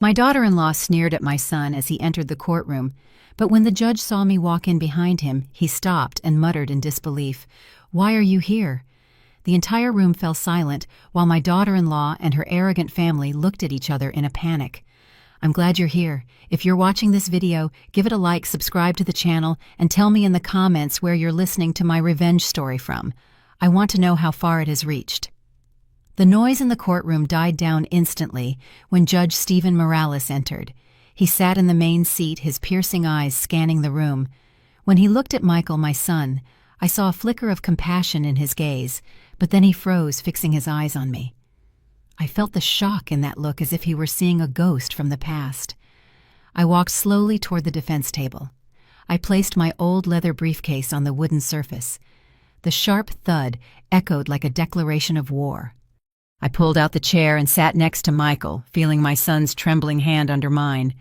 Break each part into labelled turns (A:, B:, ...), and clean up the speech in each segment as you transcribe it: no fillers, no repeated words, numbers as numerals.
A: My daughter-in-law sneered at my son as he entered the courtroom, but when the judge saw me walk in behind him, he stopped and muttered in disbelief, "Why are you here?" The entire room fell silent while my daughter-in-law and her arrogant family looked at each other in a panic. I'm glad you're here. If you're watching this video, give it a like, subscribe to the channel, and tell me in the comments where you're listening to my revenge story from. I want to know how far it has reached. The noise in the courtroom died down instantly when Judge Stephen Morales entered. He sat in the main seat, his piercing eyes scanning the room. When he looked at Michael, my son, I saw a flicker of compassion in his gaze, but then he froze, fixing his eyes on me. I felt the shock in that look, as if he were seeing a ghost from the past. I walked slowly toward the defense table. I placed my old leather briefcase on the wooden surface. The sharp thud echoed like a declaration of war. I pulled out the chair and sat next to Michael, feeling my son's trembling hand under mine.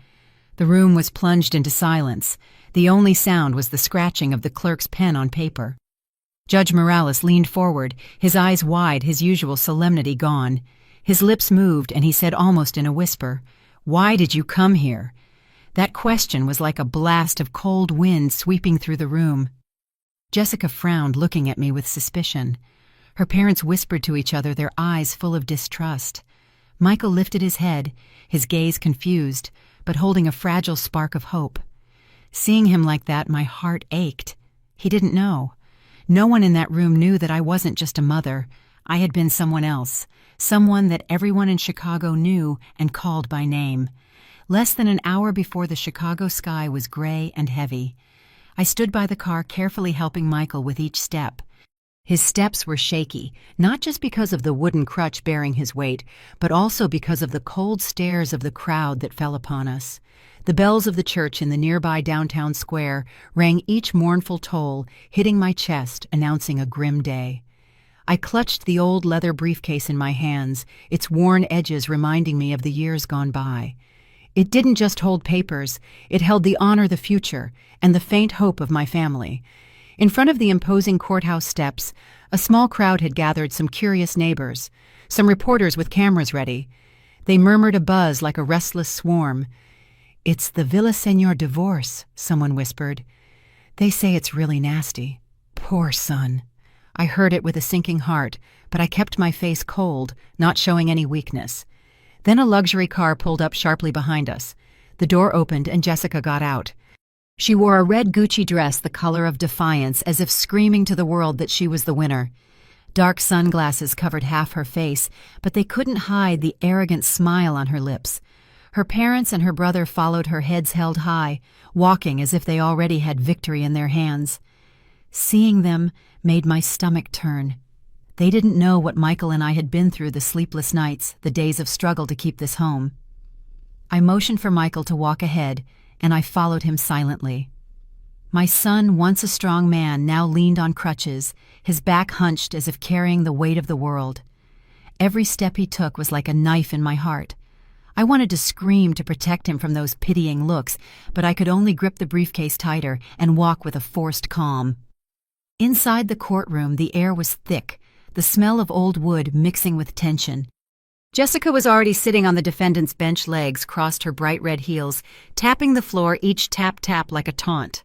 A: The room was plunged into silence. The only sound was the scratching of the clerk's pen on paper. Judge Morales leaned forward, his eyes wide, his usual solemnity gone. His lips moved, and he said almost in a whisper, "Why did you come here?" That question was like a blast of cold wind sweeping through the room. Jessica frowned, looking at me with suspicion. Her parents whispered to each other, their eyes full of distrust. Michael lifted his head, his gaze confused, but holding a fragile spark of hope. Seeing him like that, my heart ached. He didn't know. No one in that room knew that I wasn't just a mother. I had been someone else, someone that everyone in Chicago knew and called by name. Less than an hour before the Chicago sky was gray and heavy. I stood by the car, carefully helping Michael with each step. His steps were shaky, not just because of the wooden crutch bearing his weight, but also because of the cold stares of the crowd that fell upon us. The bells of the church in the nearby downtown square rang each mournful toll, hitting my chest, announcing a grim day. I clutched the old leather briefcase in my hands, its worn edges reminding me of the years gone by. It didn't just hold papers, it held the honor, the future, and the faint hope of my family. In front of the imposing courthouse steps, a small crowd had gathered, some curious neighbors, some reporters with cameras ready. They murmured a buzz like a restless swarm. "It's the Villaseñor divorce," someone whispered. "They say it's really nasty. Poor son." I heard it with a sinking heart, but I kept my face cold, not showing any weakness. Then a luxury car pulled up sharply behind us. The door opened and Jessica got out. She wore a red Gucci dress the color of defiance, as if screaming to the world that she was the winner. Dark sunglasses covered half her face, but they couldn't hide the arrogant smile on her lips. Her parents and her brother followed her, heads held high, walking as if they already had victory in their hands. Seeing them made my stomach turn. They didn't know what Michael and I had been through, the sleepless nights, the days of struggle to keep this home. I motioned for Michael to walk ahead, and I followed him silently. My son, once a strong man, now leaned on crutches, his back hunched as if carrying the weight of the world. Every step he took was like a knife in my heart. I wanted to scream to protect him from those pitying looks, but I could only grip the briefcase tighter and walk with a forced calm. Inside the courtroom, the air was thick, the smell of old wood mixing with tension. Jessica was already sitting on the defendant's bench, legs crossed, her bright red heels, tapping the floor, each tap-tap like a taunt.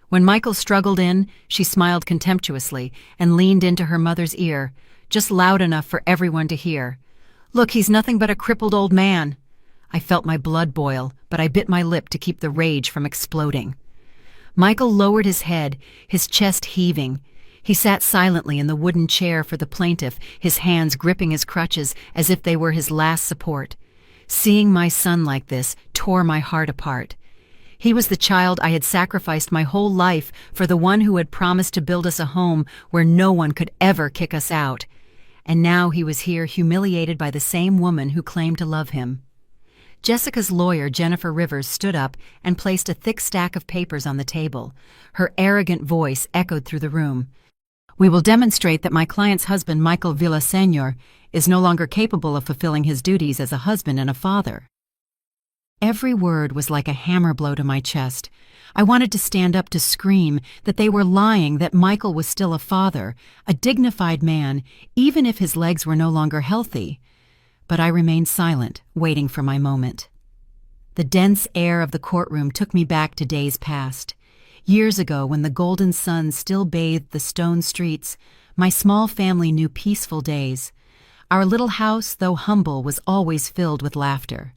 A: When Michael struggled in, she smiled contemptuously and leaned into her mother's ear, just loud enough for everyone to hear. "Look, he's nothing but a crippled old man." I felt my blood boil, but I bit my lip to keep the rage from exploding. Michael lowered his head, his chest heaving. He sat silently in the wooden chair for the plaintiff, his hands gripping his crutches as if they were his last support. Seeing my son like this tore my heart apart. He was the child I had sacrificed my whole life for, the one who had promised to build us a home where no one could ever kick us out. And now he was here, humiliated by the same woman who claimed to love him. Jessica's lawyer, Jennifer Rivers, stood up and placed a thick stack of papers on the table. Her arrogant voice echoed through the room. "We will demonstrate that my client's husband, Michael Villaseñor, is no longer capable of fulfilling his duties as a husband and a father." Every word was like a hammer blow to my chest. I wanted to stand up, to scream that they were lying, that Michael was still a father, a dignified man, even if his legs were no longer healthy. But I remained silent, waiting for my moment. The dense air of the courtroom took me back to days past. Years ago, when the golden sun still bathed the stone streets, my small family knew peaceful days. Our little house, though humble, was always filled with laughter.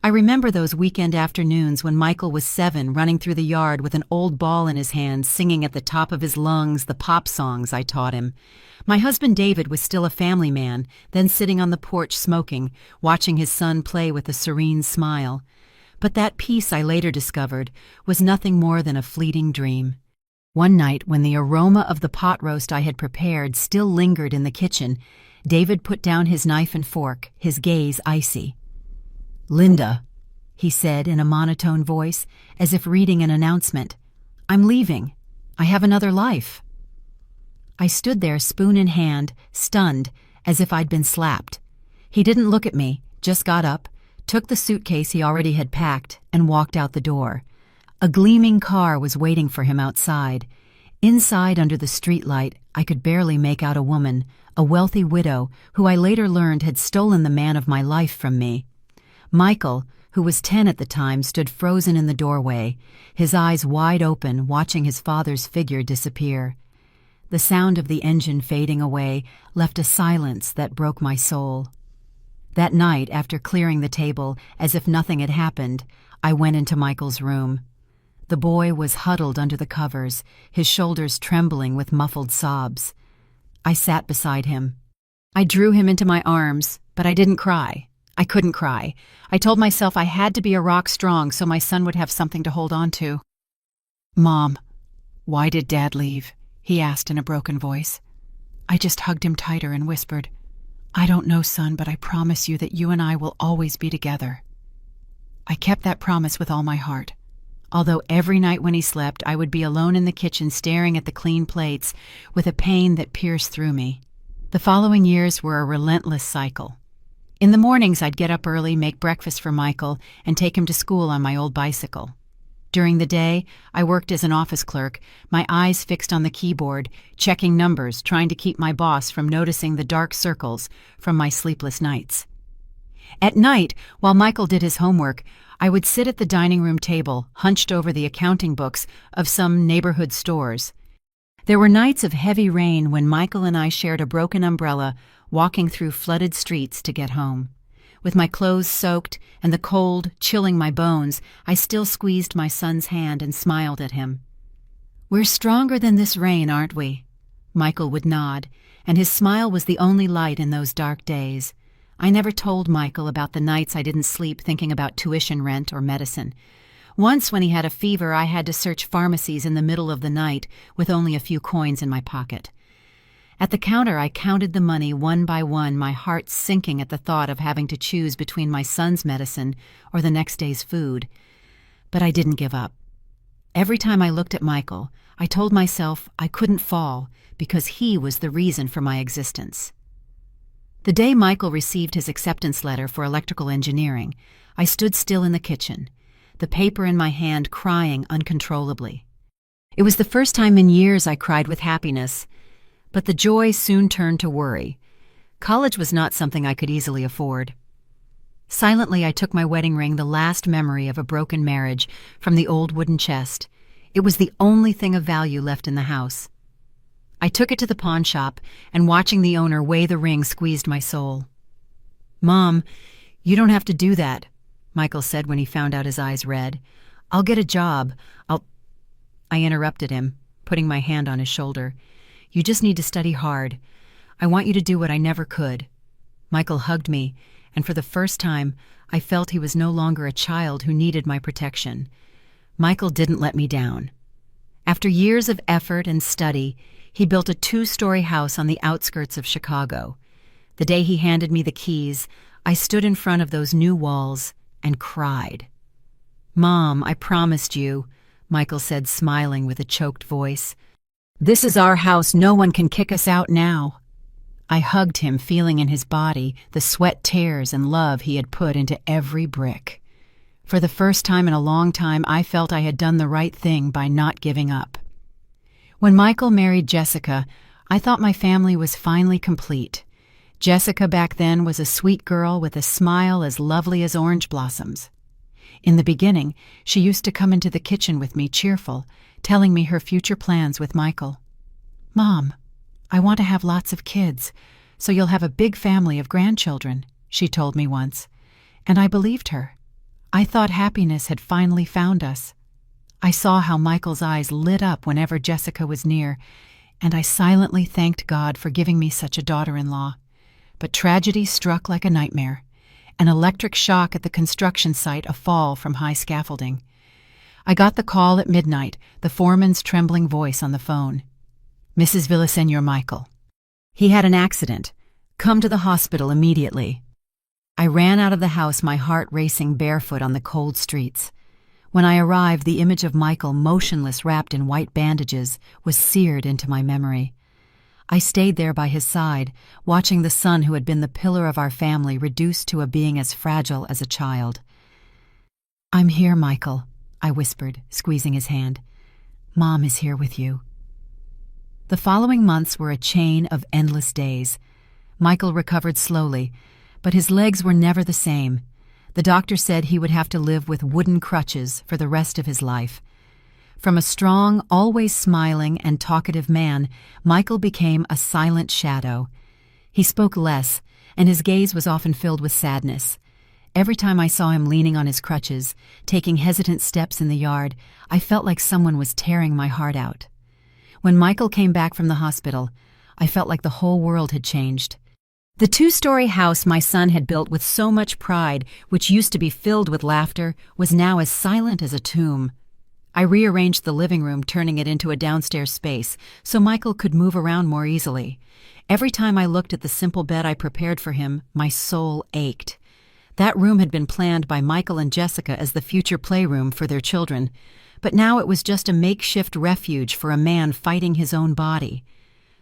A: I remember those weekend afternoons when Michael was 7, running through the yard with an old ball in his hand, singing at the top of his lungs the pop songs I taught him. My husband David was still a family man, then sitting on the porch smoking, watching his son play with a serene smile. But that peace, I later discovered, was nothing more than a fleeting dream. One night, when the aroma of the pot roast I had prepared still lingered in the kitchen, David put down his knife and fork, his gaze icy. "Linda," he said in a monotone voice, as if reading an announcement, "I'm leaving. I have another life." I stood there, spoon in hand, stunned, as if I'd been slapped. He didn't look at me, just got up, took the suitcase he already had packed, and walked out the door. A gleaming car was waiting for him outside. Inside, under the streetlight, I could barely make out a woman, a wealthy widow, who I later learned had stolen the man of my life from me. Michael, who was 10 at the time, stood frozen in the doorway, his eyes wide open, watching his father's figure disappear. The sound of the engine fading away left a silence that broke my soul. That night, after clearing the table, as if nothing had happened, I went into Michael's room. The boy was huddled under the covers, his shoulders trembling with muffled sobs. I sat beside him. I drew him into my arms, but I didn't cry. I couldn't cry. I told myself I had to be a rock strong so my son would have something to hold on to. "Mom, why did Dad leave?" he asked in a broken voice. I just hugged him tighter and whispered, "I don't know, son, but I promise you that you and I will always be together." I kept that promise with all my heart. Although every night when he slept, I would be alone in the kitchen staring at the clean plates with a pain that pierced through me. The following years were a relentless cycle. In the mornings, I'd get up early, make breakfast for Michael, and take him to school on my old bicycle. During the day, I worked as an office clerk, my eyes fixed on the keyboard, checking numbers, trying to keep my boss from noticing the dark circles from my sleepless nights. At night, while Michael did his homework, I would sit at the dining room table, hunched over the accounting books of some neighborhood stores. There were nights of heavy rain when Michael and I shared a broken umbrella, walking through flooded streets to get home. With my clothes soaked and the cold chilling my bones, I still squeezed my son's hand and smiled at him. "We're stronger than this rain, aren't we?" Michael would nod, and his smile was the only light in those dark days. I never told Michael about the nights I didn't sleep thinking about tuition rent or medicine. Once, when he had a fever, I had to search pharmacies in the middle of the night with only a few coins in my pocket. At the counter, I counted the money one by one, my heart sinking at the thought of having to choose between my son's medicine or the next day's food. But I didn't give up. Every time I looked at Michael, I told myself I couldn't fall because he was the reason for my existence. The day Michael received his acceptance letter for electrical engineering, I stood still in the kitchen, the paper in my hand, crying uncontrollably. It was the first time in years I cried with happiness, but the joy soon turned to worry. College was not something I could easily afford. Silently, I took my wedding ring, the last memory of a broken marriage, from the old wooden chest. It was the only thing of value left in the house. I took it to the pawn shop, and watching the owner weigh the ring squeezed my soul. "Mom, you don't have to do that," Michael said when he found out his eyes red. "I'll get a job. I interrupted him, putting my hand on his shoulder. "You just need to study hard. I want you to do what I never could." Michael hugged me, and for the first time, I felt he was no longer a child who needed my protection. Michael didn't let me down. After years of effort and study, he built a 2-story house on the outskirts of Chicago. The day he handed me the keys, I stood in front of those new walls and cried. "Mom, I promised you," Michael said, smiling with a choked voice. "This is our house. No one can kick us out now." I hugged him, feeling in his body the sweat tears and love he had put into every brick. For the first time in a long time, I felt I had done the right thing by not giving up. When Michael married Jessica, I thought my family was finally complete. Jessica back then was a sweet girl with a smile as lovely as orange blossoms. In the beginning, she used to come into the kitchen with me cheerful, telling me her future plans with Michael. "Mom, I want to have lots of kids, so you'll have a big family of grandchildren," she told me once, and I believed her. I thought happiness had finally found us. I saw how Michael's eyes lit up whenever Jessica was near, and I silently thanked God for giving me such a daughter-in-law. But tragedy struck like a nightmare. An electric shock at the construction site, a fall from high scaffolding. I got the call at midnight, the foreman's trembling voice on the phone. "Mrs. Villaseñor, Michael. He had an accident. Come to the hospital immediately." I ran out of the house, my heart racing, barefoot on the cold streets. When I arrived, the image of Michael, motionless, wrapped in white bandages, was seared into my memory. I stayed there by his side, watching the son who had been the pillar of our family reduced to a being as fragile as a child. "I'm here, Michael," I whispered, squeezing his hand. "Mom is here with you." The following months were a chain of endless days. Michael recovered slowly, but his legs were never the same. The doctor said he would have to live with wooden crutches for the rest of his life. From a strong, always smiling and talkative man, Michael became a silent shadow. He spoke less, and his gaze was often filled with sadness. Every time I saw him leaning on his crutches, taking hesitant steps in the yard, I felt like someone was tearing my heart out. When Michael came back from the hospital, I felt like the whole world had changed. The 2-story house my son had built with so much pride, which used to be filled with laughter, was now as silent as a tomb. I rearranged the living room, turning it into a downstairs space, so Michael could move around more easily. Every time I looked at the simple bed I prepared for him, my soul ached. That room had been planned by Michael and Jessica as the future playroom for their children, but now it was just a makeshift refuge for a man fighting his own body.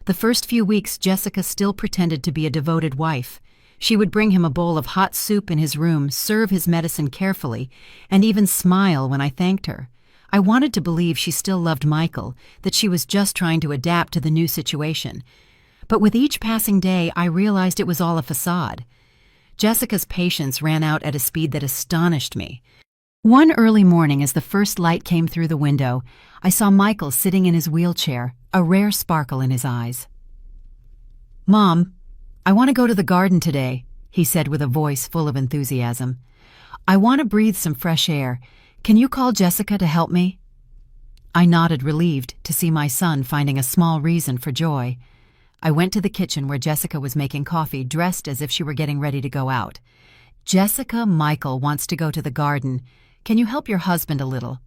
A: The first few weeks, Jessica still pretended to be a devoted wife. She would bring him a bowl of hot soup in his room, serve his medicine carefully, and even smile when I thanked her. I wanted to believe she still loved Michael, that she was just trying to adapt to the new situation. But with each passing day, I realized it was all a facade. Jessica's patience ran out at a speed that astonished me. One early morning, as the first light came through the window, I saw Michael sitting in his wheelchair, a rare sparkle in his eyes. "Mom, I want to go to the garden today," he said with a voice full of enthusiasm. "I want to breathe some fresh air. Can you call Jessica to help me?" I nodded, relieved to see my son finding a small reason for joy. I went to the kitchen where Jessica was making coffee, dressed as if she were getting ready to go out. "Jessica, Michael wants to go to the garden. Can you help your husband a little?"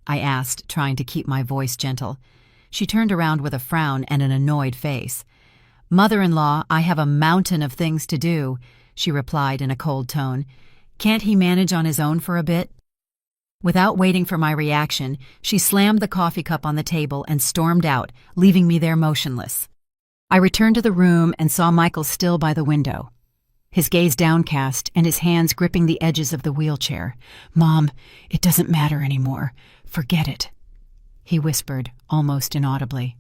A: I asked, trying to keep my voice gentle. She turned around with a frown and an annoyed face. "Mother-in-law, I have a mountain of things to do," she replied in a cold tone. "Can't he manage on his own for a bit?" Without waiting for my reaction, she slammed the coffee cup on the table and stormed out, leaving me there motionless. I returned to the room and saw Michael still by the window, his gaze downcast and his hands gripping the edges of the wheelchair. "Mom, it doesn't matter anymore. Forget it," he whispered, almost inaudibly.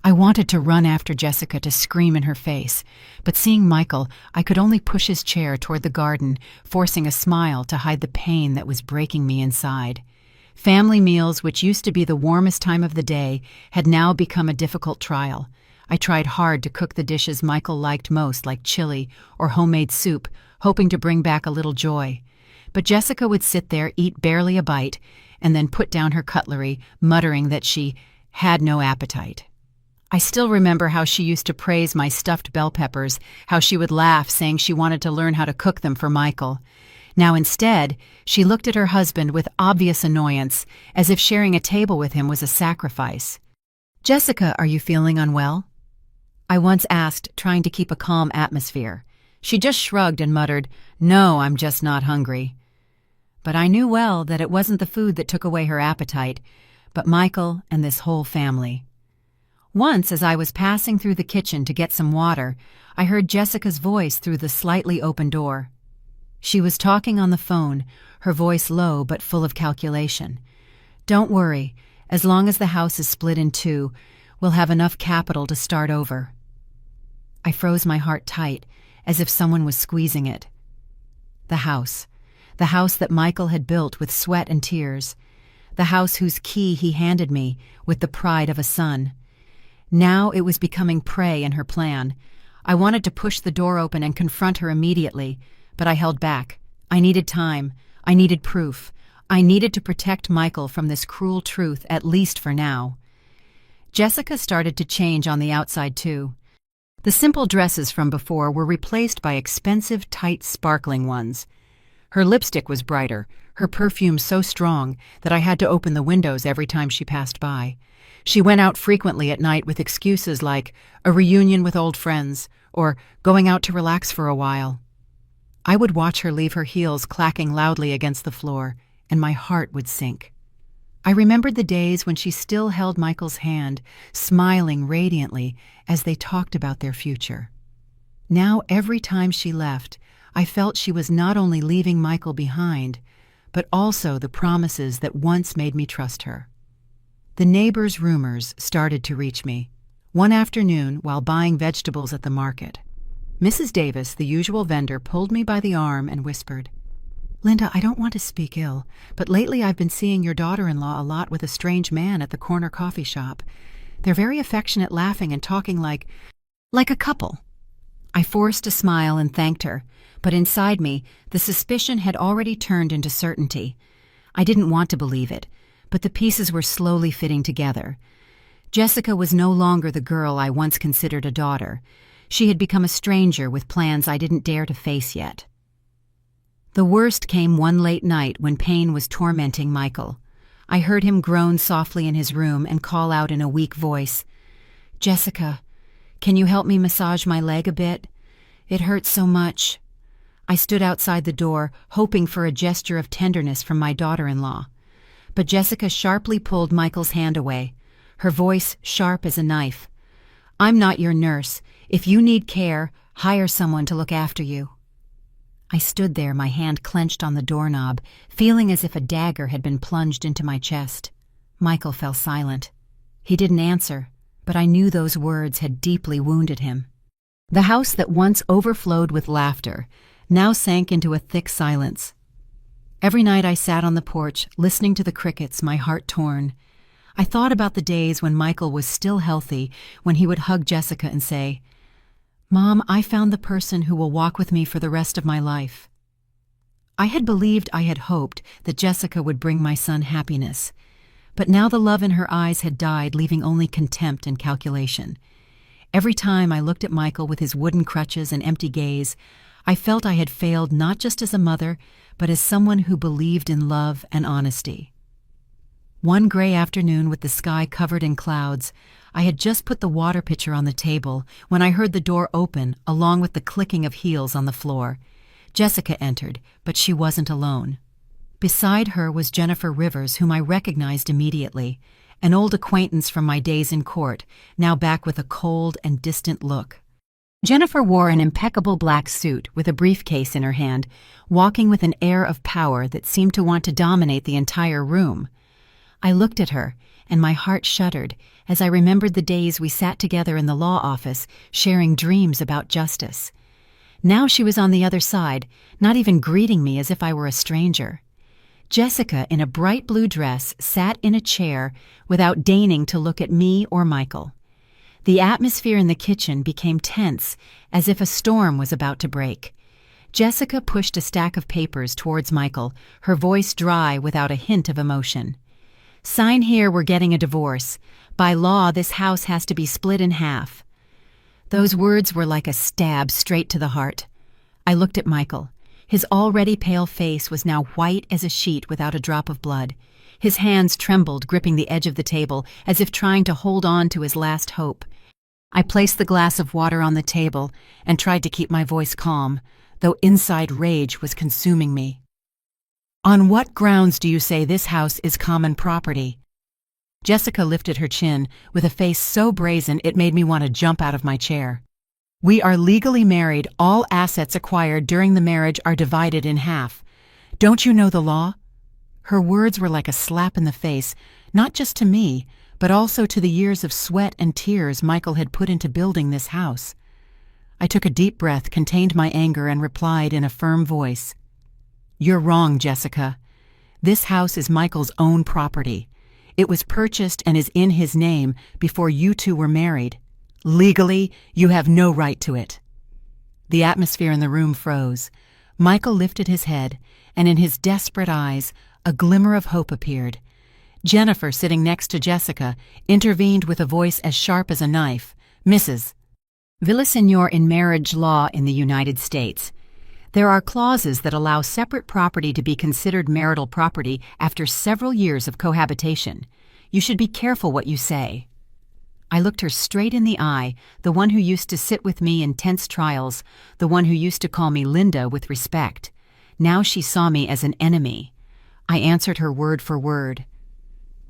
A: I wanted to run after Jessica to scream in her face, but seeing Michael, I could only push his chair toward the garden, forcing a smile to hide the pain that was breaking me inside. Family meals, which used to be the warmest time of the day, had now become a difficult trial. I tried hard to cook the dishes Michael liked most, like chili or homemade soup, hoping to bring back a little joy. But Jessica would sit there, eat barely a bite, and then put down her cutlery, muttering that she had no appetite. I still remember how she used to praise my stuffed bell peppers, how she would laugh, saying she wanted to learn how to cook them for Michael. Now instead, she looked at her husband with obvious annoyance, as if sharing a table with him was a sacrifice. "Jessica, are you feeling unwell?" I once asked, trying to keep a calm atmosphere. She just shrugged and muttered, "No, I'm just not hungry." But I knew well that it wasn't the food that took away her appetite, but Michael and this whole family. Once, as I was passing through the kitchen to get some water, I heard Jessica's voice through the slightly open door. She was talking on the phone, her voice low but full of calculation. "Don't worry, as long as the house is split in two, we'll have enough capital to start over." I froze my heart tight, as if someone was squeezing it. The house. the house that Michael had built with sweat and tears, the house whose key he handed me with the pride of a son. Now it was becoming prey in her plan. I wanted to push the door open and confront her immediately, but I held back. I needed time. I needed proof. I needed to protect Michael from this cruel truth, at least for now. Jessica started to change on the outside, too. The simple dresses from before were replaced by expensive, tight, sparkling ones. Her lipstick was brighter, her perfume so strong that I had to open the windows every time she passed by. She went out frequently at night with excuses like a reunion with old friends or going out to relax for a while. I would watch her leave her heels clacking loudly against the floor, and my heart would sink. I remembered the days when she still held Michael's hand, smiling radiantly as they talked about their future. Now, every time she left, I felt she was not only leaving Michael behind, but also the promises that once made me trust her. The neighbors' rumors started to reach me. One afternoon, while buying vegetables at the market, Mrs. Davis, the usual vendor, pulled me by the arm and whispered, "Linda, I don't want to speak ill, but lately I've been seeing your daughter-in-law a lot with a strange man at the corner coffee shop. They're very affectionate, laughing and talking like a couple." I forced a smile and thanked her, but inside me, the suspicion had already turned into certainty. I didn't want to believe it, but the pieces were slowly fitting together. Jessica was no longer the girl I once considered a daughter. She had become a stranger with plans I didn't dare to face yet. The worst came one late night when pain was tormenting Michael. I heard him groan softly in his room and call out in a weak voice, "Jessica, can you help me massage my leg a bit? It hurts so much." I stood outside the door, hoping for a gesture of tenderness from my daughter-in-law. But Jessica sharply pulled Michael's hand away, her voice sharp as a knife. "I'm not your nurse. If you need care, hire someone to look after you." I stood there, my hand clenched on the doorknob, feeling as if a dagger had been plunged into my chest. Michael fell silent. He didn't answer, but I knew those words had deeply wounded him. The house that once overflowed with laughter now sank into a thick silence. Every night I sat on the porch, listening to the crickets, my heart torn. I thought about the days when Michael was still healthy, when he would hug Jessica and say, "Mom, I found the person who will walk with me for the rest of my life." I had hoped that Jessica would bring my son happiness, but now the love in her eyes had died, leaving only contempt and calculation. Every time I looked at Michael with his wooden crutches and empty gaze, I felt I had failed not just as a mother, but as someone who believed in love and honesty. One gray afternoon with the sky covered in clouds, I had just put the water pitcher on the table when I heard the door open along with the clicking of heels on the floor. Jessica entered, but she wasn't alone. Beside her was Jennifer Rivers, whom I recognized immediately, an old acquaintance from my days in court, now back with a cold and distant look. Jennifer wore an impeccable black suit with a briefcase in her hand, walking with an air of power that seemed to want to dominate the entire room. I looked at her, and my heart shuddered as I remembered the days we sat together in the law office, sharing dreams about justice. Now she was on the other side, not even greeting me as if I were a stranger. Jessica, in a bright blue dress, sat in a chair without deigning to look at me or Michael. The atmosphere in the kitchen became tense, as if a storm was about to break. Jessica pushed a stack of papers towards Michael, her voice dry without a hint of emotion. "Sign here, we're getting a divorce. By law, this house has to be split in half." Those words were like a stab straight to the heart. I looked at Michael. His already pale face was now white as a sheet without a drop of blood. His hands trembled, gripping the edge of the table, as if trying to hold on to his last hope. I placed the glass of water on the table and tried to keep my voice calm, though inside rage was consuming me. "On what grounds do you say this house is common property?" Jessica lifted her chin with a face so brazen it made me want to jump out of my chair. "We are legally married. All assets acquired during the marriage are divided in half. Don't you know the law?" Her words were like a slap in the face, not just to me, but also to the years of sweat and tears Michael had put into building this house. I took a deep breath, contained my anger, and replied in a firm voice, "You're wrong, Jessica. This house is Michael's own property. It was purchased and is in his name before you two were married. Legally, you have no right to it." The atmosphere in the room froze. Michael lifted his head, and in his desperate eyes, a glimmer of hope appeared. Jennifer, sitting next to Jessica, intervened with a voice as sharp as a knife. "Mrs. Villaseñor, in marriage law in the United States, there are clauses that allow separate property to be considered marital property after several years of cohabitation. You should be careful what you say." I looked her straight in the eye, the one who used to sit with me in tense trials, the one who used to call me Linda with respect. Now she saw me as an enemy. I answered her word for word.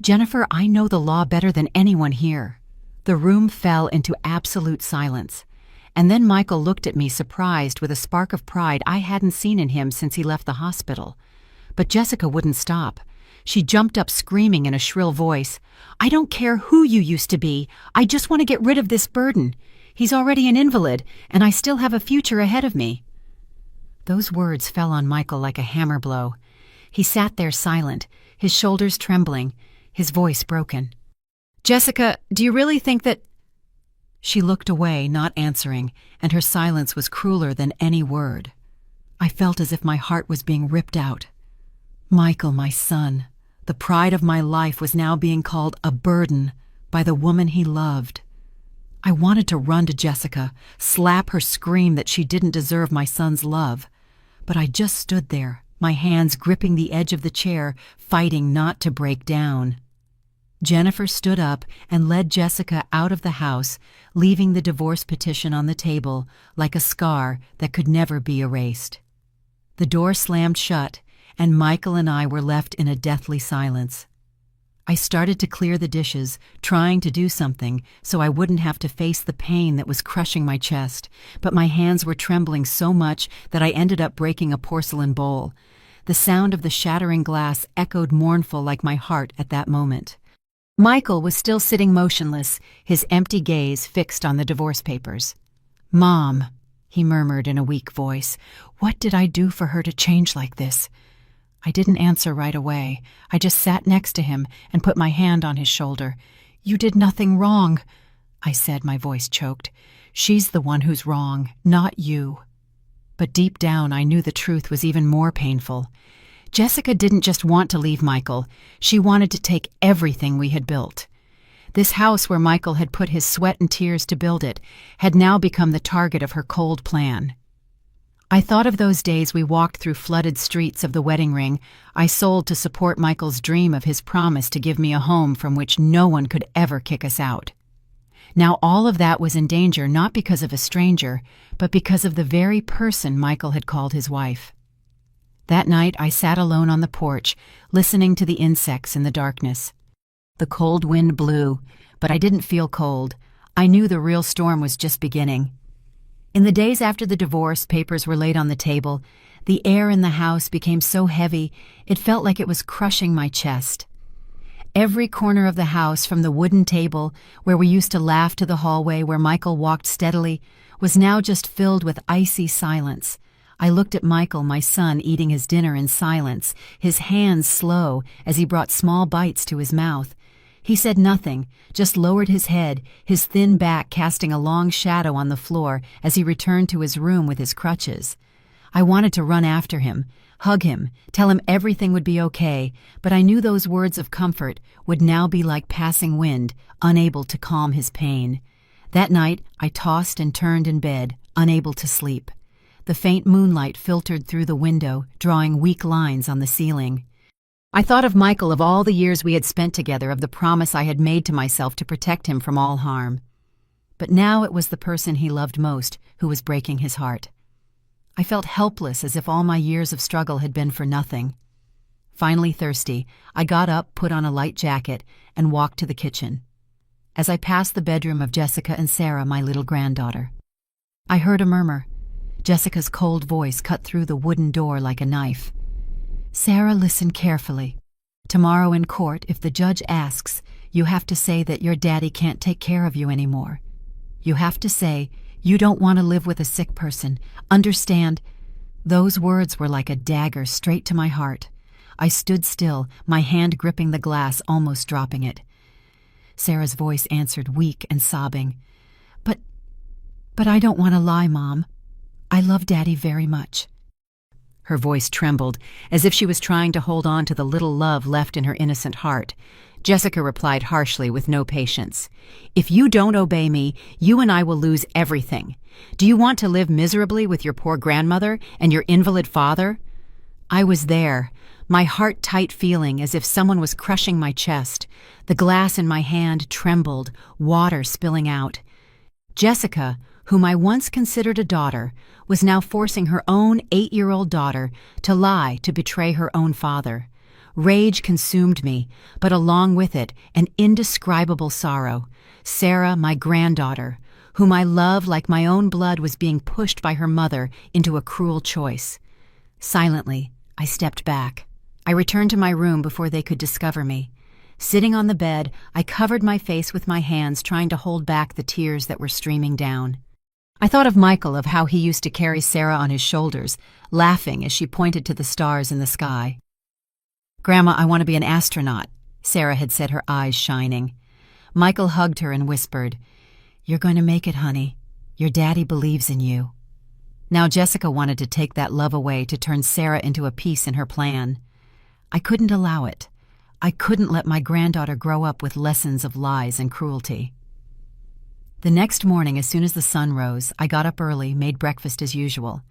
A: "Jennifer, I know the law better than anyone here." The room fell into absolute silence. And then Michael looked at me surprised with a spark of pride I hadn't seen in him since he left the hospital. But Jessica wouldn't stop. She jumped up screaming in a shrill voice, "I don't care who you used to be. I just want to get rid of this burden. He's already an invalid, and I still have a future ahead of me." Those words fell on Michael like a hammer blow. He sat there silent, his shoulders trembling, his voice broken. "Jessica, do you really think that—" She looked away, not answering, and her silence was crueler than any word. I felt as if my heart was being ripped out. Michael, my son, the pride of my life, was now being called a burden by the woman he loved. I wanted to run to Jessica, slap her, scream that she didn't deserve my son's love. But I just stood there, my hands gripping the edge of the chair, fighting not to break down. Jennifer stood up and led Jessica out of the house, leaving the divorce petition on the table like a scar that could never be erased. The door slammed shut, and Michael and I were left in a deathly silence. I started to clear the dishes, trying to do something so I wouldn't have to face the pain that was crushing my chest, but my hands were trembling so much that I ended up breaking a porcelain bowl. The sound of the shattering glass echoed mournful like my heart at that moment. Michael was still sitting motionless, his empty gaze fixed on the divorce papers. "Mom," he murmured in a weak voice, "what did I do for her to change like this?" I didn't answer right away. I just sat next to him and put my hand on his shoulder. "You did nothing wrong," I said, my voice choked. "She's the one who's wrong, not you." But deep down I knew the truth was even more painful. Jessica didn't just want to leave Michael. She wanted to take everything we had built. This house where Michael had put his sweat and tears to build it had now become the target of her cold plan. I thought of those days we walked through flooded streets of the wedding ring I sold to support Michael's dream of his promise to give me a home from which no one could ever kick us out. Now all of that was in danger, not because of a stranger, but because of the very person Michael had called his wife. That night I sat alone on the porch, listening to the insects in the darkness. The cold wind blew, but I didn't feel cold. I knew the real storm was just beginning. In the days after the divorce papers were laid on the table, the air in the house became so heavy it felt like it was crushing my chest. Every corner of the house, from the wooden table where we used to laugh to the hallway where Michael walked steadily, was now just filled with icy silence. I looked at Michael, my son, eating his dinner in silence, his hands slow as he brought small bites to his mouth. He said nothing, just lowered his head, his thin back casting a long shadow on the floor as he returned to his room with his crutches. I wanted to run after him, hug him, tell him everything would be okay, but I knew those words of comfort would now be like passing wind, unable to calm his pain. That night, I tossed and turned in bed, unable to sleep. The faint moonlight filtered through the window, drawing weak lines on the ceiling. I thought of Michael, of all the years we had spent together, of the promise I had made to myself to protect him from all harm. But now it was the person he loved most who was breaking his heart. I felt helpless, as if all my years of struggle had been for nothing. Finally thirsty, I got up, put on a light jacket, and walked to the kitchen. As I passed the bedroom of Jessica and Sarah, my little granddaughter, I heard a murmur. Jessica's cold voice cut through the wooden door like a knife. "Sarah, listen carefully. Tomorrow in court, if the judge asks, you have to say that your daddy can't take care of you anymore. You have to say you don't want to live with a sick person. Understand?" Those words were like a dagger straight to my heart. I stood still, my hand gripping the glass, almost dropping it. Sarah's voice answered, weak and sobbing. But I don't want to lie, Mom. I love Daddy very much." Her voice trembled, as if she was trying to hold on to the little love left in her innocent heart. Jessica replied harshly, with no patience. "If you don't obey me, you and I will lose everything. Do you want to live miserably with your poor grandmother and your invalid father?" I was there, my heart tight, feeling as if someone was crushing my chest. The glass in my hand trembled, water spilling out. Jessica, whom I once considered a daughter, was now forcing her own 8-year-old daughter to lie to betray her own father. Rage consumed me, but along with it, an indescribable sorrow. Sarah, my granddaughter, whom I love like my own blood, was being pushed by her mother into a cruel choice. Silently, I stepped back. I returned to my room before they could discover me. Sitting on the bed, I covered my face with my hands, trying to hold back the tears that were streaming down. I thought of Michael, of how he used to carry Sarah on his shoulders, laughing as she pointed to the stars in the sky. "Grandma, I want to be an astronaut," Sarah had said, her eyes shining. Michael hugged her and whispered, "You're going to make it, honey. Your daddy believes in you." Now Jessica wanted to take that love away, to turn Sarah into a piece in her plan. I couldn't allow it. I couldn't let my granddaughter grow up with lessons of lies and cruelty. The next morning, as soon as the sun rose, I got up early, made breakfast as usual.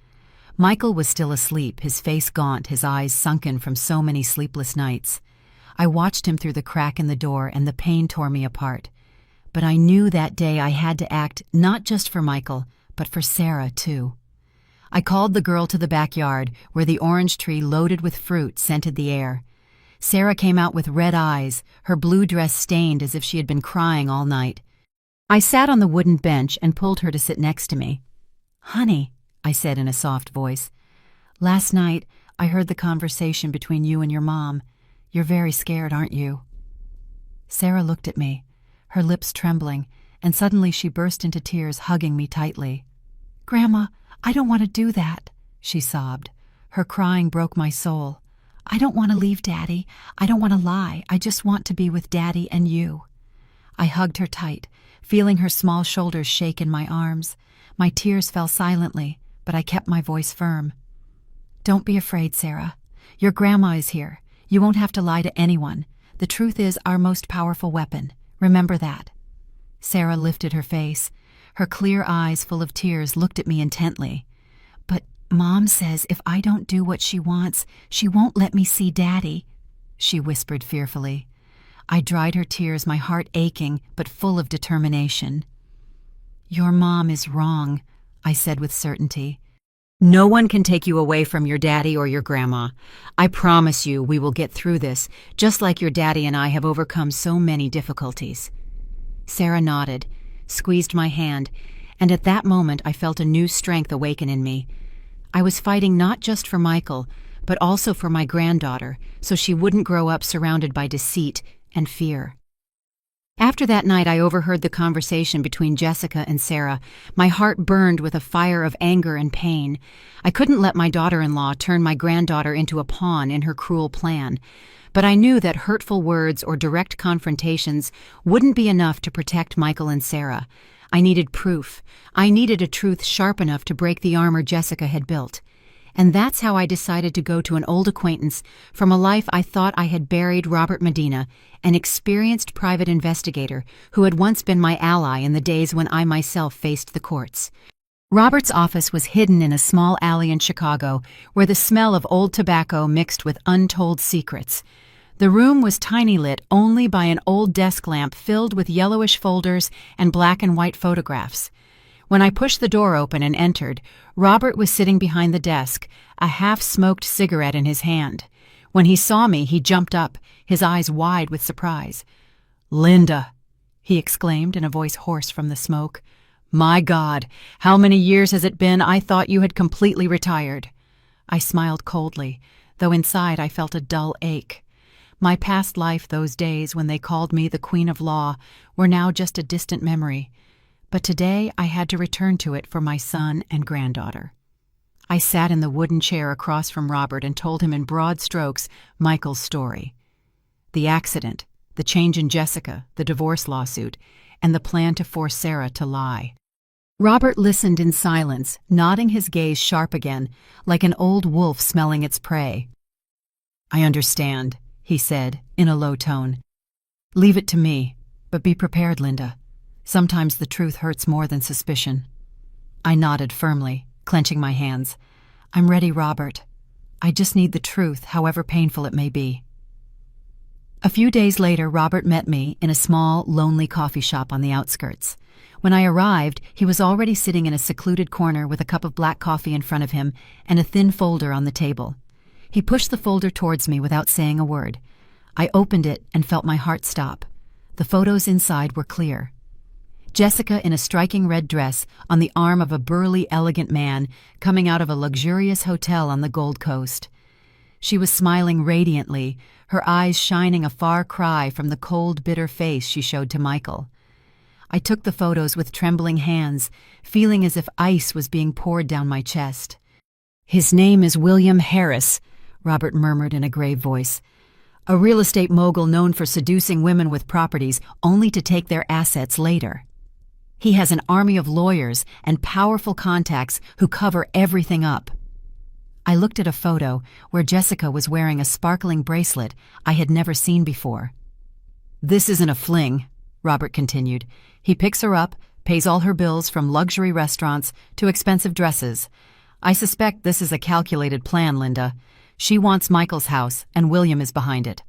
A: Michael was still asleep, his face gaunt, his eyes sunken from so many sleepless nights. I watched him through the crack in the door, and the pain tore me apart. But I knew that day I had to act, not just for Michael, but for Sarah, too. I called the girl to the backyard, where the orange tree loaded with fruit scented the air. Sarah came out with red eyes, her blue dress stained as if she had been crying all night. I sat on the wooden bench and pulled her to sit next to me. "Honey," I said in a soft voice, "last night I heard the conversation between you and your mom. You're very scared, aren't you?" Sarah looked at me, her lips trembling, and suddenly she burst into tears, hugging me tightly. "Grandma, I don't want to do that," she sobbed. Her crying broke my soul. "I don't want to leave Daddy. I don't want to lie. I just want to be with Daddy and you." I hugged her tight, feeling her small shoulders shake in my arms. My tears fell silently, but I kept my voice firm. "Don't be afraid, Sarah. Your grandma is here. You won't have to lie to anyone. The truth is our most powerful weapon. Remember that." Sarah lifted her face. Her clear eyes, full of tears, looked at me intently. "But Mom says if I don't do what she wants, she won't let me see Daddy," she whispered fearfully. I dried her tears, my heart aching, but full of determination. "Your mom is wrong," I said with certainty. "No one can take you away from your daddy or your grandma. I promise you we will get through this, just like your daddy and I have overcome so many difficulties." Sarah nodded, squeezed my hand, and at that moment I felt a new strength awaken in me. I was fighting not just for Michael, but also for my granddaughter, so she wouldn't grow up surrounded by deceit and fear. After that night, I overheard the conversation between Jessica and Sarah. My heart burned with a fire of anger and pain. I couldn't let my daughter-in-law turn my granddaughter into a pawn in her cruel plan. But I knew that hurtful words or direct confrontations wouldn't be enough to protect Michael and Sarah. I needed proof. I needed a truth sharp enough to break the armor Jessica had built. And that's how I decided to go to an old acquaintance from a life I thought I had buried, Robert Medina, an experienced private investigator who had once been my ally in the days when I myself faced the courts. Robert's office was hidden in a small alley in Chicago, where the smell of old tobacco mixed with untold secrets. The room was tiny, lit only by an old desk lamp filled with yellowish folders and black and white photographs. When I pushed the door open and entered, Robert was sitting behind the desk, a half-smoked cigarette in his hand. When he saw me, he jumped up, his eyes wide with surprise. "Linda," he exclaimed in a voice hoarse from the smoke. "My God, how many years has it been? I thought you had completely retired." I smiled coldly, though inside I felt a dull ache. My past life, those days when they called me the Queen of Law, were now just a distant memory. But today I had to return to it for my son and granddaughter. I sat in the wooden chair across from Robert and told him in broad strokes Michael's story. The accident, the change in Jessica, the divorce lawsuit, and the plan to force Sarah to lie. Robert listened in silence, nodding his gaze sharp again, like an old wolf smelling its prey. "I understand," he said, in a low tone. "Leave it to me, but be prepared, Linda. Sometimes the truth hurts more than suspicion." I nodded firmly, clenching my hands. "I'm ready, Robert. I just need the truth, however painful it may be." A few days later, Robert met me in a small, lonely coffee shop on the outskirts. When I arrived, he was already sitting in a secluded corner with a cup of black coffee in front of him and a thin folder on the table. He pushed the folder towards me without saying a word. I opened it and felt my heart stop. The photos inside were clear. Jessica in a striking red dress on the arm of a burly, elegant man coming out of a luxurious hotel on the Gold Coast. She was smiling radiantly, her eyes shining a far cry from the cold, bitter face she showed to Michael. I took the photos with trembling hands, feeling as if ice was being poured down my chest. "His name is William Harris," Robert murmured in a grave voice. "A real estate mogul known for seducing women with properties only to take their assets later. He has an army of lawyers and powerful contacts who cover everything up." I looked at a photo where Jessica was wearing a sparkling bracelet I had never seen before. "This isn't a fling," Robert continued. "He picks her up, pays all her bills from luxury restaurants to expensive dresses. I suspect this is a calculated plan, Linda. She wants Michael's house, and William is behind it."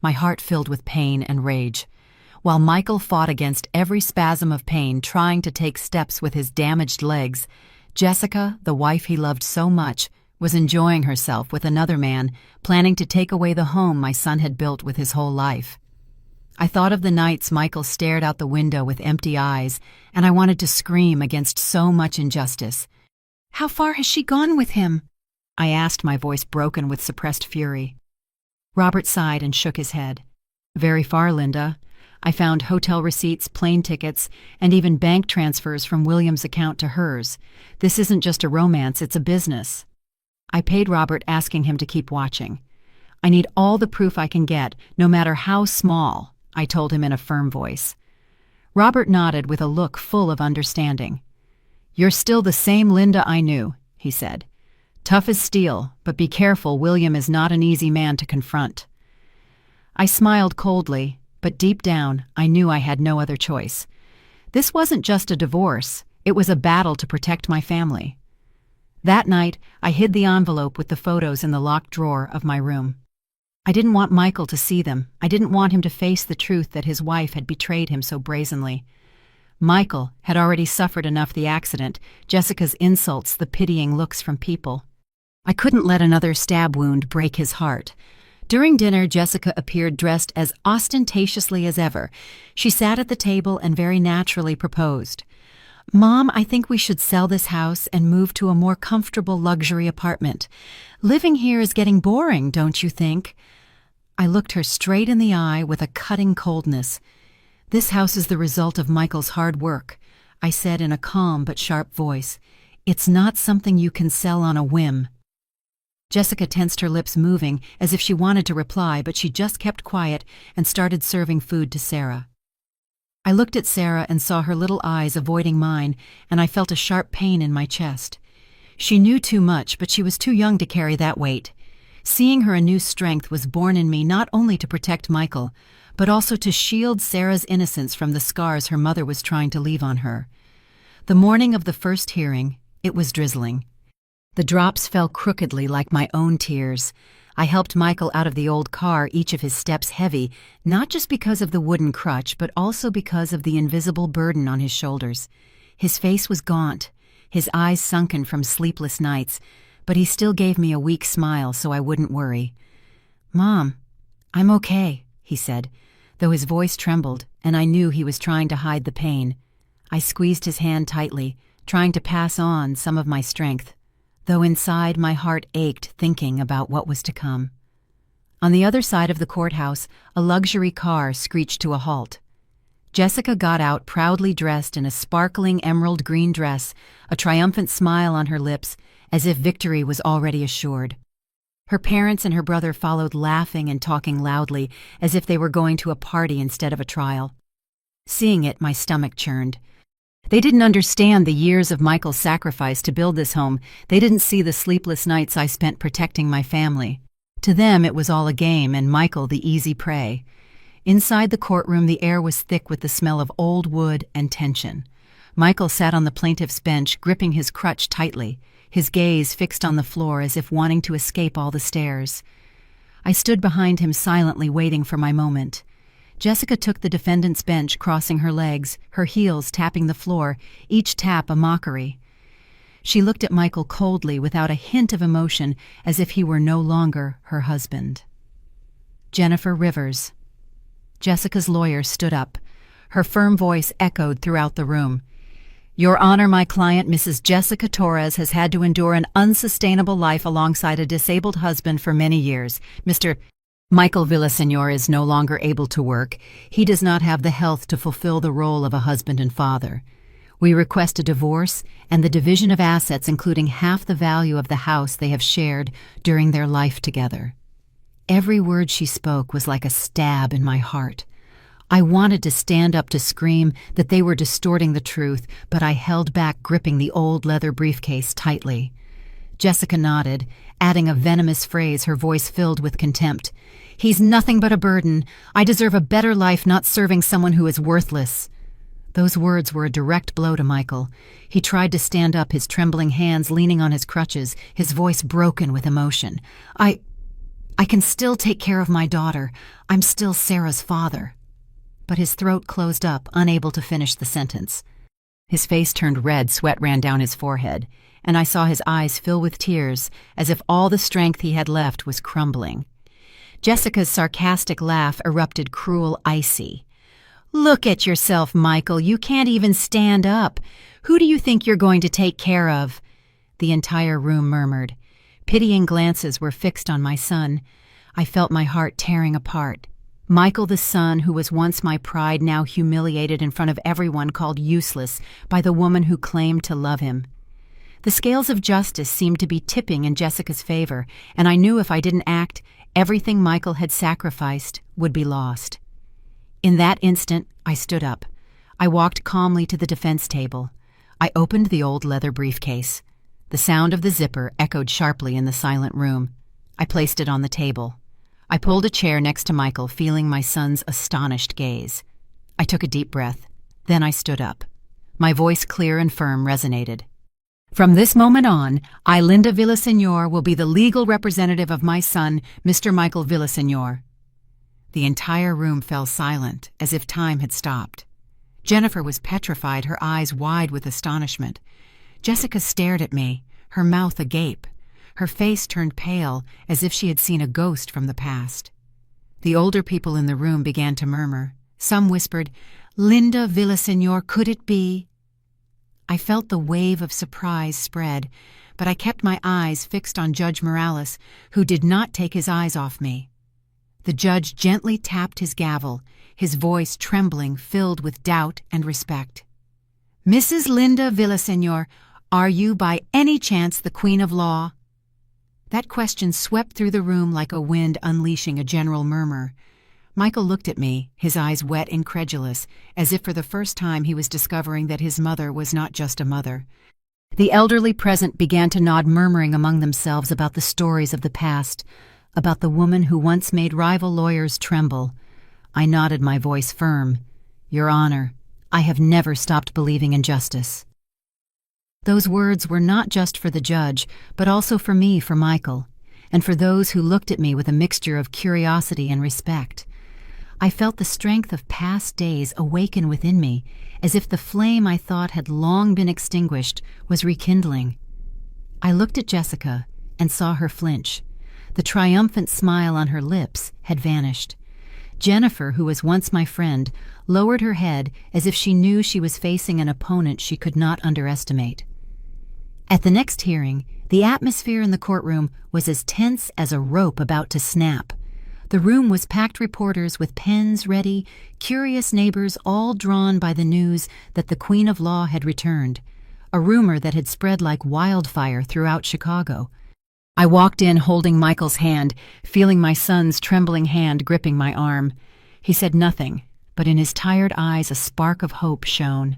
A: My heart filled with pain and rage. While Michael fought against every spasm of pain trying to take steps with his damaged legs, Jessica, the wife he loved so much, was enjoying herself with another man, planning to take away the home my son had built with his whole life. I thought of the nights Michael stared out the window with empty eyes, and I wanted to scream against so much injustice. "How far has she gone with him?" I asked, my voice broken with suppressed fury. Robert sighed and shook his head. "Very far, Linda. I found hotel receipts, plane tickets, and even bank transfers from William's account to hers. This isn't just a romance, it's a business." I paid Robert, asking him to keep watching. "I need all the proof I can get, no matter how small," I told him in a firm voice. Robert nodded with a look full of understanding. "You're still the same Linda I knew," he said. "Tough as steel, but be careful, William is not an easy man to confront." I smiled coldly, but deep down, I knew I had no other choice. This wasn't just a divorce, it was a battle to protect my family. That night, I hid the envelope with the photos in the locked drawer of my room. I didn't want Michael to see them. I didn't want him to face the truth that his wife had betrayed him so brazenly. Michael had already suffered enough the accident, Jessica's insults, the pitying looks from people. I couldn't let another stab wound break his heart. During dinner, Jessica appeared dressed as ostentatiously as ever. She sat at the table and very naturally proposed. "Mom, I think we should sell this house and move to a more comfortable luxury apartment. Living here is getting boring, don't you think?" I looked her straight in the eye with a cutting coldness. "This house is the result of Michael's hard work," I said in a calm but sharp voice. "It's not something you can sell on a whim." Jessica tensed her lips, moving as if she wanted to reply, but she just kept quiet and started serving food to Sarah. I looked at Sarah and saw her little eyes avoiding mine, and I felt a sharp pain in my chest. She knew too much, but she was too young to carry that weight. Seeing her, a new strength was born in me, not only to protect Michael, but also to shield Sarah's innocence from the scars her mother was trying to leave on her. The morning of the first hearing, it was drizzling. The drops fell crookedly like my own tears. I helped Michael out of the old car, each of his steps heavy, not just because of the wooden crutch, but also because of the invisible burden on his shoulders. His face was gaunt, his eyes sunken from sleepless nights, but he still gave me a weak smile so I wouldn't worry. "Mom, I'm okay," he said, though his voice trembled, and I knew he was trying to hide the pain. I squeezed his hand tightly, trying to pass on some of my strength, though inside my heart ached thinking about what was to come. On the other side of the courthouse, a luxury car screeched to a halt. Jessica got out proudly dressed in a sparkling emerald green dress, a triumphant smile on her lips, as if victory was already assured. Her parents and her brother followed, laughing and talking loudly, as if they were going to a party instead of a trial. Seeing it, my stomach churned. They didn't understand the years of Michael's sacrifice to build this home. They didn't see the sleepless nights I spent protecting my family. To them, it was all a game, and Michael the easy prey. Inside the courtroom, the air was thick with the smell of old wood and tension. Michael sat on the plaintiff's bench, gripping his crutch tightly, his gaze fixed on the floor as if wanting to escape all the stares. I stood behind him silently, waiting for my moment. Jessica took the defendant's bench, crossing her legs, her heels tapping the floor, each tap a mockery. She looked at Michael coldly, without a hint of emotion, as if he were no longer her husband. Jennifer Rivers. Jessica's lawyer stood up. Her firm voice echoed throughout the room. Your Honor, my client, Mrs. Jessica Torres, has had to endure an unsustainable life alongside a disabled husband for many years. Mr. Michael Villaseñor is no longer able to work. He does not have the health to fulfill the role of a husband and father. We request a divorce and the division of assets, including half the value of the house they have shared during their life together. Every word she spoke was like a stab in my heart. I wanted to stand up to scream that they were distorting the truth, but I held back, gripping the old leather briefcase tightly. Jessica nodded, adding a venomous phrase, her voice filled with contempt. He's nothing but a burden. I deserve a better life, not serving someone who is worthless. Those words were a direct blow to Michael. He tried to stand up, his trembling hands leaning on his crutches, his voice broken with emotion. I can still take care of my daughter. I'm still Sarah's father. But his throat closed up, unable to finish the sentence. His face turned red, sweat ran down his forehead, and I saw his eyes fill with tears, as if all the strength he had left was crumbling. Jessica's sarcastic laugh erupted, cruel, icy. Look at yourself, Michael. You can't even stand up. Who do you think you're going to take care of? The entire room murmured. Pitying glances were fixed on my son. I felt my heart tearing apart. Michael, the son who was once my pride, now humiliated in front of everyone, called useless by the woman who claimed to love him. The scales of justice seemed to be tipping in Jessica's favor, and I knew if I didn't act, everything Michael had sacrificed would be lost. In that instant, I stood up. I walked calmly to the defense table. I opened the old leather briefcase. The sound of the zipper echoed sharply in the silent room. I placed it on the table. I pulled a chair next to Michael, feeling my son's astonished gaze. I took a deep breath. Then I stood up. My voice, clear and firm, resonated. From this moment on, I, Linda Villaseñor, will be the legal representative of my son, Mr. Michael Villaseñor. The entire room fell silent, as if time had stopped. Jennifer was petrified, her eyes wide with astonishment. Jessica stared at me, her mouth agape. Her face turned pale, as if she had seen a ghost from the past. The older people in the room began to murmur. Some whispered, "Linda Villaseñor, could it be?" I felt the wave of surprise spread, but I kept my eyes fixed on Judge Morales, who did not take his eyes off me. The judge gently tapped his gavel, his voice trembling, filled with doubt and respect. "Mrs. Linda Villaseñor, are you by any chance the Queen of Law?" That question swept through the room like a wind, unleashing a general murmur. Michael looked at me, his eyes wet, incredulous, as if for the first time he was discovering that his mother was not just a mother. The elderly present began to nod, murmuring among themselves about the stories of the past, about the woman who once made rival lawyers tremble. I nodded, my voice firm. "Your Honor, I have never stopped believing in justice." Those words were not just for the judge, but also for me, for Michael, and for those who looked at me with a mixture of curiosity and respect. I felt the strength of past days awaken within me, as if the flame I thought had long been extinguished was rekindling. I looked at Jessica and saw her flinch. The triumphant smile on her lips had vanished. Jennifer, who was once my friend, lowered her head as if she knew she was facing an opponent she could not underestimate. At the next hearing, the atmosphere in the courtroom was as tense as a rope about to snap. The room was packed reporters with pens ready, curious neighbors all drawn by the news that the Queen of Law had returned, a rumor that had spread like wildfire throughout Chicago. I walked in holding Michael's hand, feeling my son's trembling hand gripping my arm. He said nothing, but in his tired eyes a spark of hope shone.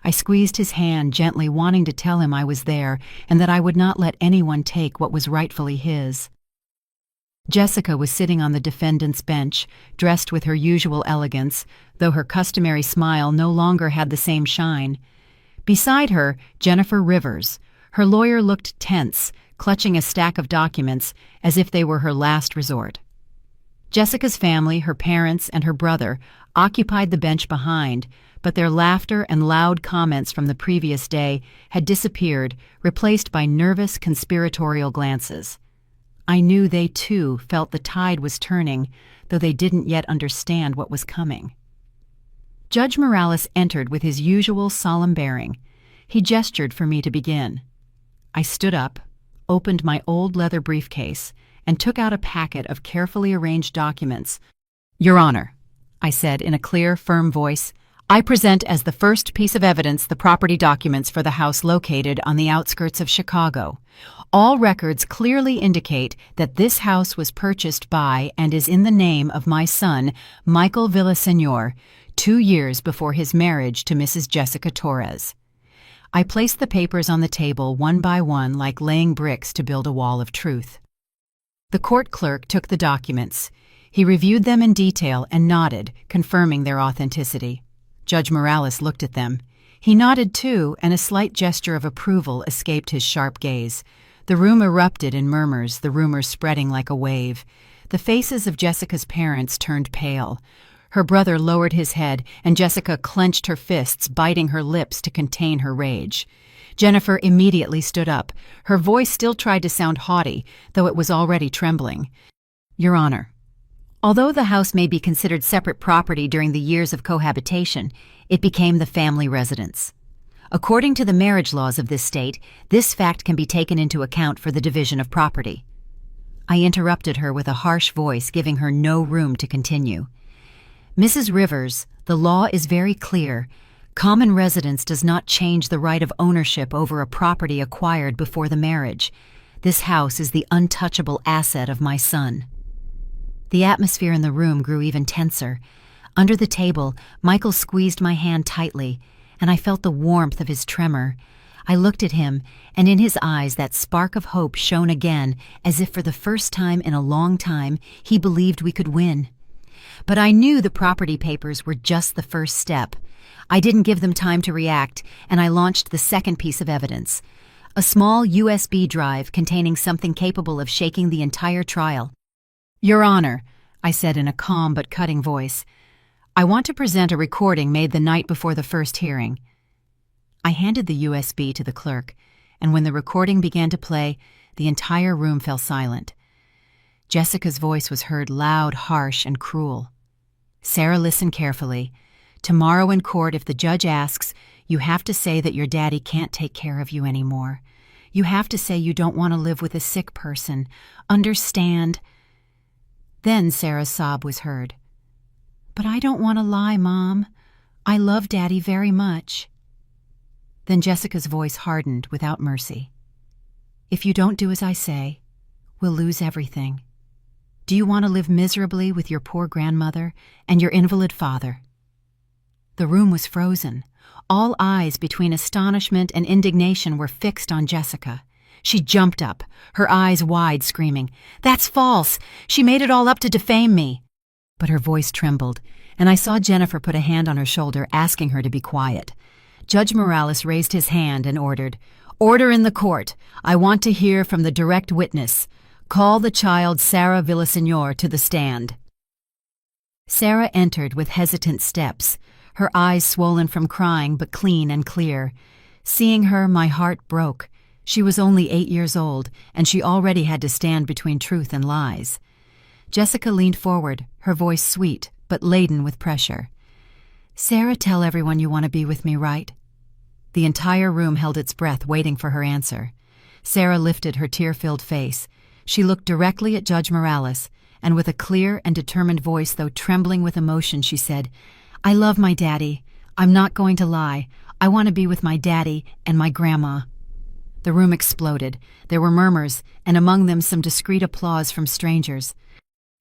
A: I squeezed his hand gently, wanting to tell him I was there and that I would not let anyone take what was rightfully his. Jessica was sitting on the defendant's bench, dressed with her usual elegance, though her customary smile no longer had the same shine. Beside her, Jennifer Rivers. Her lawyer looked tense, clutching a stack of documents as if they were her last resort. Jessica's family, her parents, and her brother occupied the bench behind, but their laughter and loud comments from the previous day had disappeared, replaced by nervous, conspiratorial glances. I knew they, too, felt the tide was turning, though they didn't yet understand what was coming. Judge Morales entered with his usual solemn bearing. He gestured for me to begin. I stood up, opened my old leather briefcase, and took out a packet of carefully arranged documents. "Your Honor," I said in a clear, firm voice, "I present as the first piece of evidence the property documents for the house located on the outskirts of Chicago. All records clearly indicate that this house was purchased by and is in the name of my son, Michael Villaseñor, 2 years before his marriage to Mrs. Jessica Torres." I placed the papers on the table one by one like laying bricks to build a wall of truth. The court clerk took the documents. He reviewed them in detail and nodded, confirming their authenticity. Judge Morales looked at them. He nodded too, and a slight gesture of approval escaped his sharp gaze. The room erupted in murmurs, the rumors spreading like a wave. The faces of Jessica's parents turned pale. Her brother lowered his head, and Jessica clenched her fists, biting her lips to contain her rage. Jennifer immediately stood up. Her voice still tried to sound haughty, though it was already trembling. "Your Honor, although the house may be considered separate property during the years of cohabitation, it became the family residence. According to the marriage laws of this state, this fact can be taken into account for the division of property." I interrupted her with a harsh voice, giving her no room to continue. "Mrs. Rivers, the law is very clear. Common residence does not change the right of ownership over a property acquired before the marriage. This house is the untouchable asset of my son." The atmosphere in the room grew even tenser. Under the table, Michael squeezed my hand tightly, and I felt the warmth of his tremor. I looked at him, and in his eyes that spark of hope shone again, as if for the first time in a long time he believed we could win. But I knew the property papers were just the first step. I didn't give them time to react, and I launched the second piece of evidence, a small USB drive containing something capable of shaking the entire trial. "Your Honor," I said in a calm but cutting voice, "I want to present a recording made the night before the first hearing." I handed the USB to the clerk, and when the recording began to play, the entire room fell silent. Jessica's voice was heard loud, harsh, and cruel. "Sarah, listen carefully. Tomorrow in court, if the judge asks, you have to say that your daddy can't take care of you anymore. You have to say you don't want to live with a sick person. Understand?" Then Sarah's sob was heard. "But I don't want to lie, Mom. I love Daddy very much." Then Jessica's voice hardened without mercy. "If you don't do as I say, we'll lose everything. Do you want to live miserably with your poor grandmother and your invalid father?" The room was frozen. All eyes between astonishment and indignation were fixed on Jessica. She jumped up, her eyes wide, screaming, "That's false! She made it all up to defame me!" But her voice trembled, and I saw Jennifer put a hand on her shoulder, asking her to be quiet. Judge Morales raised his hand and ordered, "Order in the court. I want to hear from the direct witness. Call the child Sarah Villaseñor to the stand." Sarah entered with hesitant steps, her eyes swollen from crying but clean and clear. Seeing her, my heart broke. She was only 8 years old, and she already had to stand between truth and lies. Jessica leaned forward, her voice sweet but laden with pressure. "Sarah, tell everyone you want to be with me, right?" The entire room held its breath, waiting for her answer. Sarah lifted her tear-filled face. She looked directly at Judge Morales, and with a clear and determined voice, though trembling with emotion, she said, "I love my daddy. I'm not going to lie. I want to be with my daddy and my grandma." The room exploded. There were murmurs, and among them some discreet applause from strangers.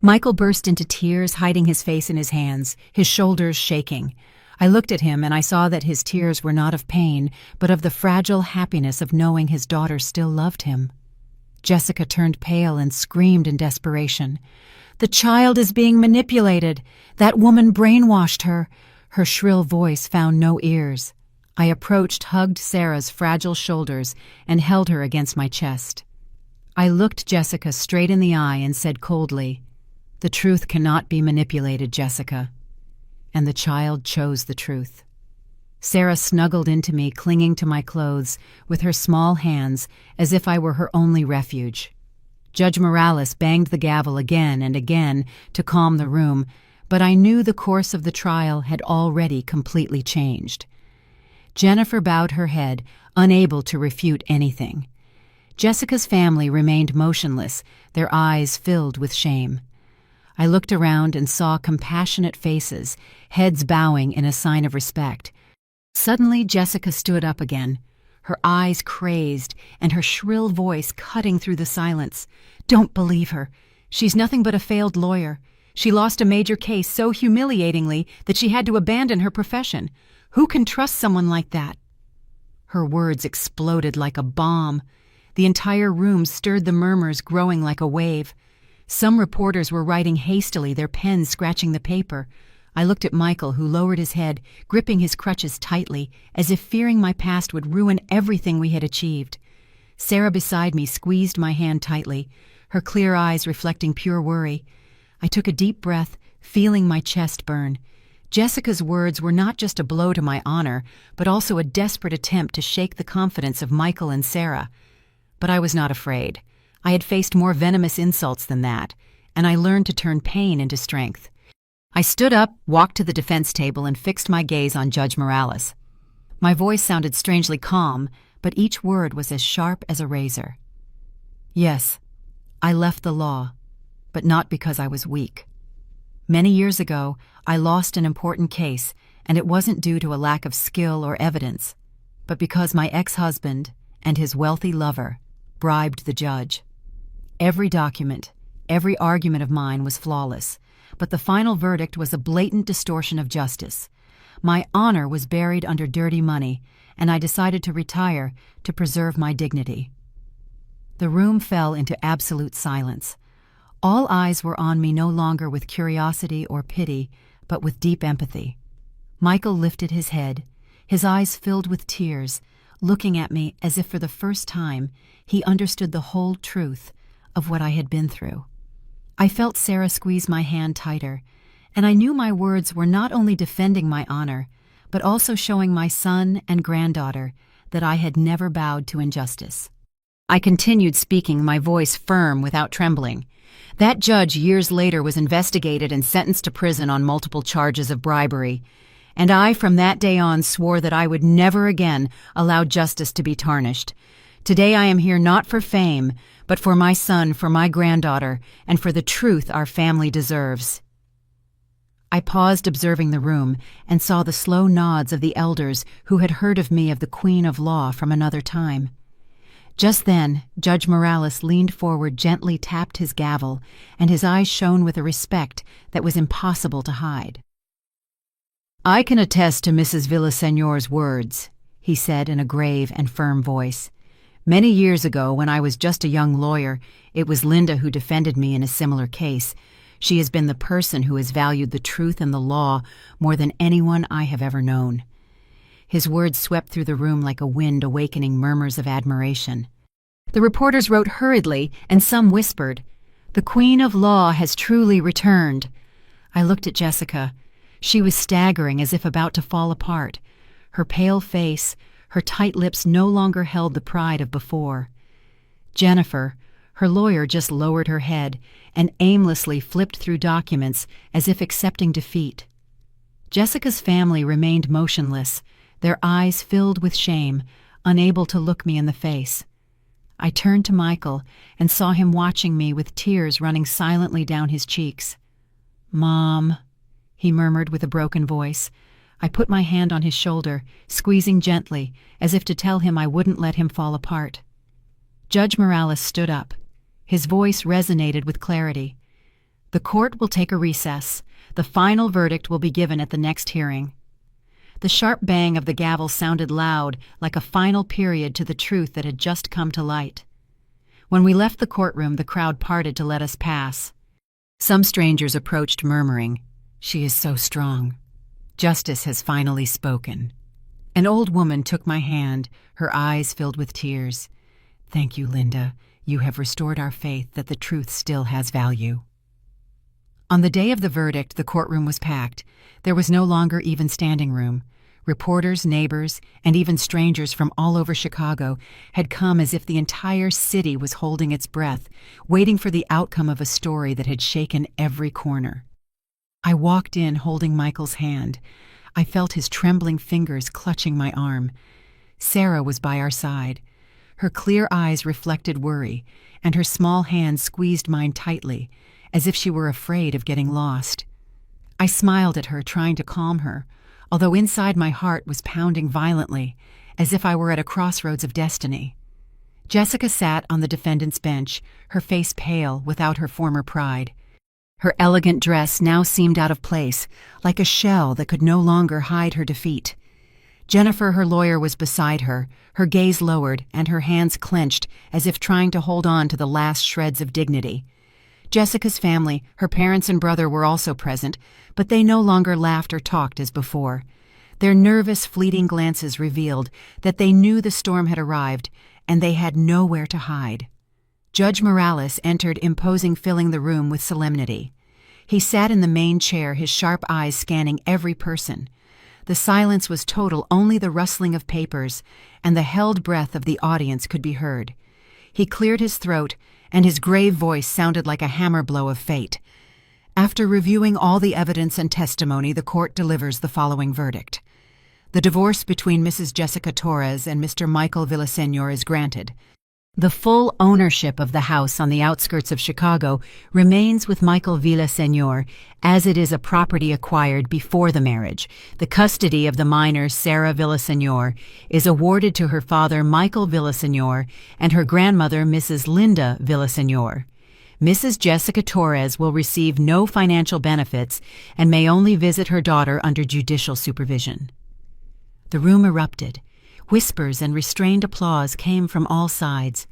A: Michael burst into tears, hiding his face in his hands, his shoulders shaking. I looked at him and I saw that his tears were not of pain, but of the fragile happiness of knowing his daughter still loved him. Jessica turned pale and screamed in desperation. "The child is being manipulated. That woman brainwashed her." Her shrill voice found no ears. I approached, hugged Sarah's fragile shoulders, and held her against my chest. I looked Jessica straight in the eye and said coldly, "The truth cannot be manipulated, Jessica." And the child chose the truth. Sarah snuggled into me, clinging to my clothes with her small hands as if I were her only refuge. Judge Morales banged the gavel again and again to calm the room, but I knew the course of the trial had already completely changed. Jennifer bowed her head, unable to refute anything. Jessica's family remained motionless, their eyes filled with shame. I looked around and saw compassionate faces, heads bowing in a sign of respect. Suddenly, Jessica stood up again, her eyes crazed and her shrill voice cutting through the silence. "Don't believe her. She's nothing but a failed lawyer. She lost a major case so humiliatingly that she had to abandon her profession. Who can trust someone like that?" Her words exploded like a bomb. The entire room stirred, the murmurs growing like a wave. Some reporters were writing hastily, their pens scratching the paper. I looked at Michael, who lowered his head, gripping his crutches tightly, as if fearing my past would ruin everything we had achieved. Sarah beside me squeezed my hand tightly, her clear eyes reflecting pure worry. I took a deep breath, feeling my chest burn. Jessica's words were not just a blow to my honor, but also a desperate attempt to shake the confidence of Michael and Sarah. But I was not afraid. I had faced more venomous insults than that, and I learned to turn pain into strength. I stood up, walked to the defense table, and fixed my gaze on Judge Morales. My voice sounded strangely calm, but each word was as sharp as a razor. Yes, I left the law, but not because I was weak. Many years ago, I lost an important case, and it wasn't due to a lack of skill or evidence, but because my ex-husband and his wealthy lover bribed the judge. Every document, every argument of mine was flawless, but the final verdict was a blatant distortion of justice. My honor was buried under dirty money, and I decided to retire to preserve my dignity. The room fell into absolute silence. All eyes were on me, no longer with curiosity or pity, but with deep empathy. Michael lifted his head, his eyes filled with tears, looking at me as if for the first time he understood the whole truth of what I had been through. I felt Sarah squeeze my hand tighter, and I knew my words were not only defending my honor, but also showing my son and granddaughter that I had never bowed to injustice. I continued speaking, my voice firm without trembling. That judge years later was investigated and sentenced to prison on multiple charges of bribery, and I from that day on swore that I would never again allow justice to be tarnished. Today I am here not for fame, but for my son, for my granddaughter, and for the truth our family deserves. I paused, observing the room, and saw the slow nods of the elders who had heard of me, of the Queen of Law, from another time. Just then, Judge Morales leaned forward, gently tapped his gavel, and his eyes shone with a respect that was impossible to hide. "I can attest to Mrs. Villaseñor's words," he said in a grave and firm voice. "Many years ago, when I was just a young lawyer, it was Linda who defended me in a similar case. She has been the person who has valued the truth and the law more than anyone I have ever known." His words swept through the room like a wind, awakening murmurs of admiration. The reporters wrote hurriedly, and some whispered, "The Queen of Law has truly returned." I looked at Jessica. She was staggering, as if about to fall apart. Her pale face, her tight lips no longer held the pride of before. Jennifer, her lawyer, just lowered her head and aimlessly flipped through documents as if accepting defeat. Jessica's family remained motionless, their eyes filled with shame, unable to look me in the face. I turned to Michael and saw him watching me with tears running silently down his cheeks. "Mom," he murmured with a broken voice. I put my hand on his shoulder, squeezing gently, as if to tell him I wouldn't let him fall apart. Judge Morales stood up. His voice resonated with clarity. "The court will take a recess. The final verdict will be given at the next hearing." The sharp bang of the gavel sounded loud, like a final period to the truth that had just come to light. When we left the courtroom, the crowd parted to let us pass. Some strangers approached murmuring, "She is so strong. Justice has finally spoken." An old woman took my hand, her eyes filled with tears. "Thank you, Linda. You have restored our faith that the truth still has value." On the day of the verdict, the courtroom was packed. There was no longer even standing room. Reporters, neighbors, and even strangers from all over Chicago had come as if the entire city was holding its breath, waiting for the outcome of a story that had shaken every corner. I walked in holding Michael's hand. I felt his trembling fingers clutching my arm. Sarah was by our side. Her clear eyes reflected worry, and her small hand squeezed mine tightly, as if she were afraid of getting lost. I smiled at her, trying to calm her, although inside my heart was pounding violently, as if I were at a crossroads of destiny. Jessica sat on the defendant's bench, her face pale without her former pride. Her elegant dress now seemed out of place, like a shell that could no longer hide her defeat. Jennifer, her lawyer, was beside her, her gaze lowered and her hands clenched as if trying to hold on to the last shreds of dignity. Jessica's family, her parents and brother, were also present, but they no longer laughed or talked as before. Their nervous, fleeting glances revealed that they knew the storm had arrived, and they had nowhere to hide. Judge Morales entered, imposing, filling the room with solemnity. He sat in the main chair, his sharp eyes scanning every person. The silence was total, only the rustling of papers and the held breath of the audience could be heard. He cleared his throat, and his grave voice sounded like a hammer blow of fate. After reviewing all the evidence and testimony, the court delivers the following verdict. The divorce between Mrs. Jessica Torres and Mr. Michael Villaseñor is granted. The full ownership of the house on the outskirts of Chicago remains with Michael Villaseñor, as it is a property acquired before the marriage. The custody of the minor, Sarah Villaseñor, is awarded to her father, Michael Villaseñor, and her grandmother, Mrs. Linda Villaseñor. Mrs. Jessica Torres will receive no financial benefits and may only visit her daughter under judicial supervision. The room erupted. Whispers and restrained applause came from all sides.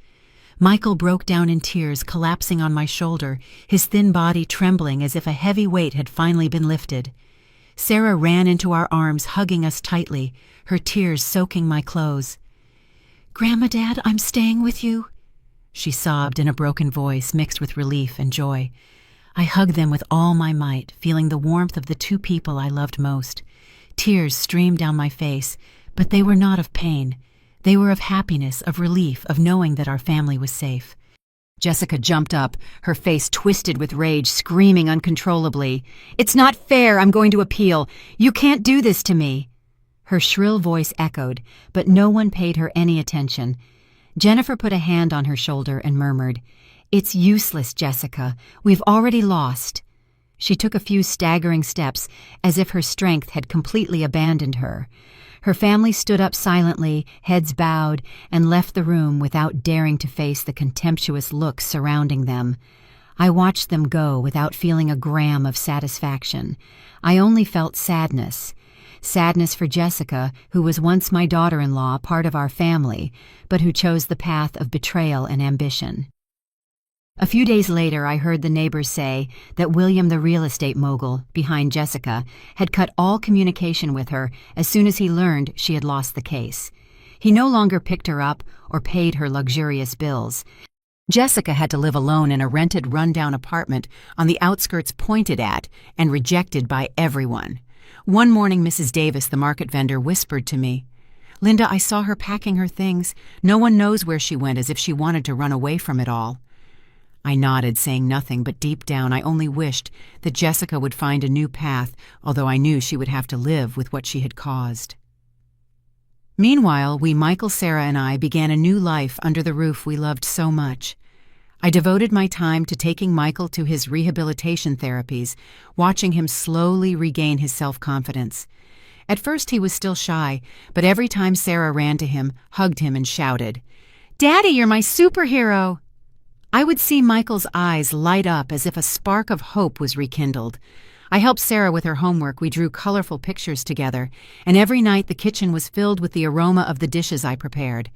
A: Michael broke down in tears, collapsing on my shoulder, his thin body trembling as if a heavy weight had finally been lifted. Sarah ran into our arms, hugging us tightly, her tears soaking my clothes. "Grandma, Dad, I'm staying with you," she sobbed in a broken voice mixed with relief and joy. I hugged them with all my might, feeling the warmth of the two people I loved most. Tears streamed down my face, but they were not of pain. They were of happiness, of relief, of knowing that our family was safe. Jessica jumped up, her face twisted with rage, screaming uncontrollably. "It's not fair! I'm going to appeal! You can't do this to me!" Her shrill voice echoed, but no one paid her any attention. Jennifer put a hand on her shoulder and murmured, "It's useless, Jessica. We've already lost." She took a few staggering steps, as if her strength had completely abandoned her. Her family stood up silently, heads bowed, and left the room without daring to face the contemptuous looks surrounding them. I watched them go without feeling a gram of satisfaction. I only felt sadness. Sadness for Jessica, who was once my daughter-in-law, part of our family, but who chose the path of betrayal and ambition. A few days later, I heard the neighbors say that William, the real estate mogul behind Jessica, had cut all communication with her as soon as he learned she had lost the case. He no longer picked her up or paid her luxurious bills. Jessica had to live alone in a rented, rundown apartment on the outskirts, pointed at and rejected by everyone. One morning, Mrs. Davis, the market vendor, whispered to me, "Linda, I saw her packing her things. No one knows where she went, as if she wanted to run away from it all." I nodded, saying nothing, but deep down I only wished that Jessica would find a new path, although I knew she would have to live with what she had caused. Meanwhile, Michael, Sarah, and I began a new life under the roof we loved so much. I devoted my time to taking Michael to his rehabilitation therapies, watching him slowly regain his self-confidence. At first he was still shy, but every time Sarah ran to him, hugged him, and shouted, "Daddy, you're my superhero!" I would see Michael's eyes light up as if a spark of hope was rekindled. I helped Sarah with her homework. We drew colorful pictures together, and every night the kitchen was filled with the aroma of the dishes I prepared.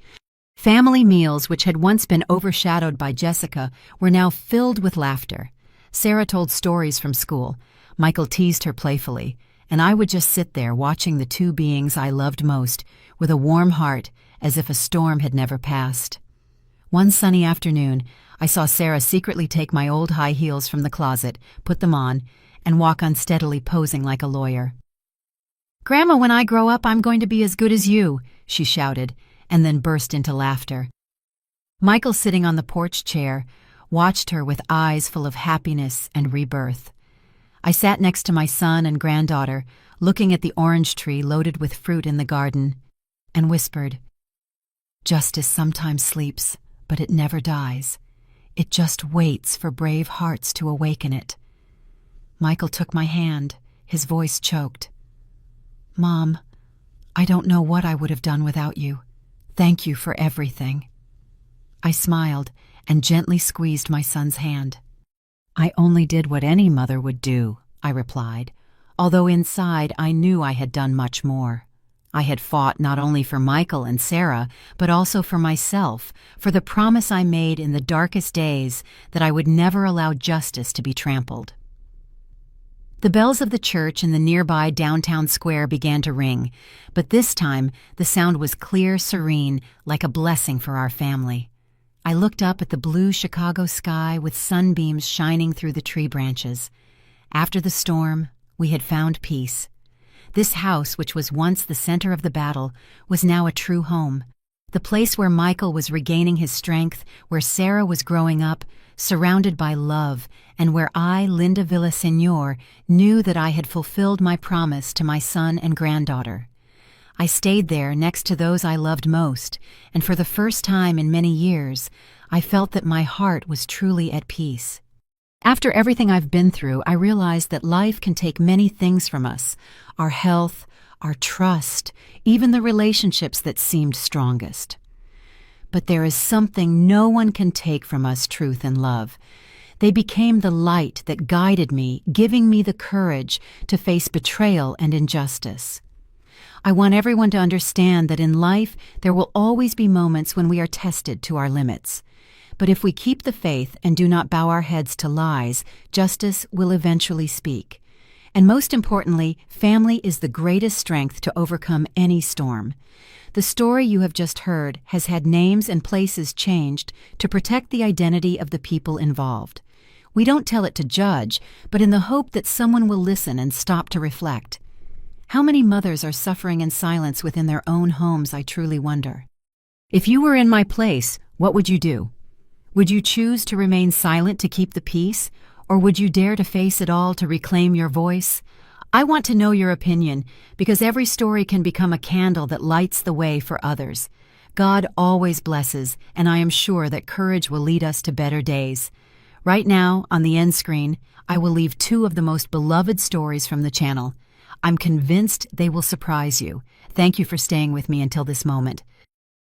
A: Family meals, which had once been overshadowed by Jessica, were now filled with laughter. Sarah told stories from school. Michael teased her playfully, and I would just sit there watching the two beings I loved most, with a warm heart, as if a storm had never passed. One sunny afternoon, I saw Sarah secretly take my old high heels from the closet, put them on, and walk unsteadily, posing like a lawyer. "Grandma, when I grow up, I'm going to be as good as you," she shouted, and then burst into laughter. Michael, sitting on the porch chair, watched her with eyes full of happiness and rebirth. I sat next to my son and granddaughter, looking at the orange tree loaded with fruit in the garden, and whispered, "Justice sometimes sleeps, but it never dies. It just waits for brave hearts to awaken it." Michael took my hand, his voice choked. "Mom, I don't know what I would have done without you. Thank you for everything." I smiled and gently squeezed my son's hand. "I only did what any mother would do," I replied, although inside I knew I had done much more. I had fought not only for Michael and Sarah, but also for myself, for the promise I made in the darkest days that I would never allow justice to be trampled. The bells of the church in the nearby downtown square began to ring, but this time the sound was clear, serene, like a blessing for our family. I looked up at the blue Chicago sky with sunbeams shining through the tree branches. After the storm, we had found peace. This house, which was once the center of the battle, was now a true home. The place where Michael was regaining his strength, where Sarah was growing up, surrounded by love, and where I, Linda Villaseñor, knew that I had fulfilled my promise to my son and granddaughter. I stayed there next to those I loved most, and for the first time in many years, I felt that my heart was truly at peace. After everything I've been through, I realized that life can take many things from us: our health, our trust, even the relationships that seemed strongest. But there is something no one can take from us: truth and love. They became the light that guided me, giving me the courage to face betrayal and injustice. I want everyone to understand that in life there will always be moments when we are tested to our limits. But if we keep the faith and do not bow our heads to lies, justice will eventually speak. And most importantly, family is the greatest strength to overcome any storm. The story you have just heard has had names and places changed to protect the identity of the people involved. We don't tell it to judge, but in the hope that someone will listen and stop to reflect. How many mothers are suffering in silence within their own homes, I truly wonder. If you were in my place, what would you do? Would you choose to remain silent to keep the peace, or would you dare to face it all to reclaim your voice? I want to know your opinion, because every story can become a candle that lights the way for others. God always blesses, and I am sure that courage will lead us to better days. Right now, on the end screen, I will leave 2 of the most beloved stories from the channel. I'm convinced they will surprise you. Thank you for staying with me until this moment.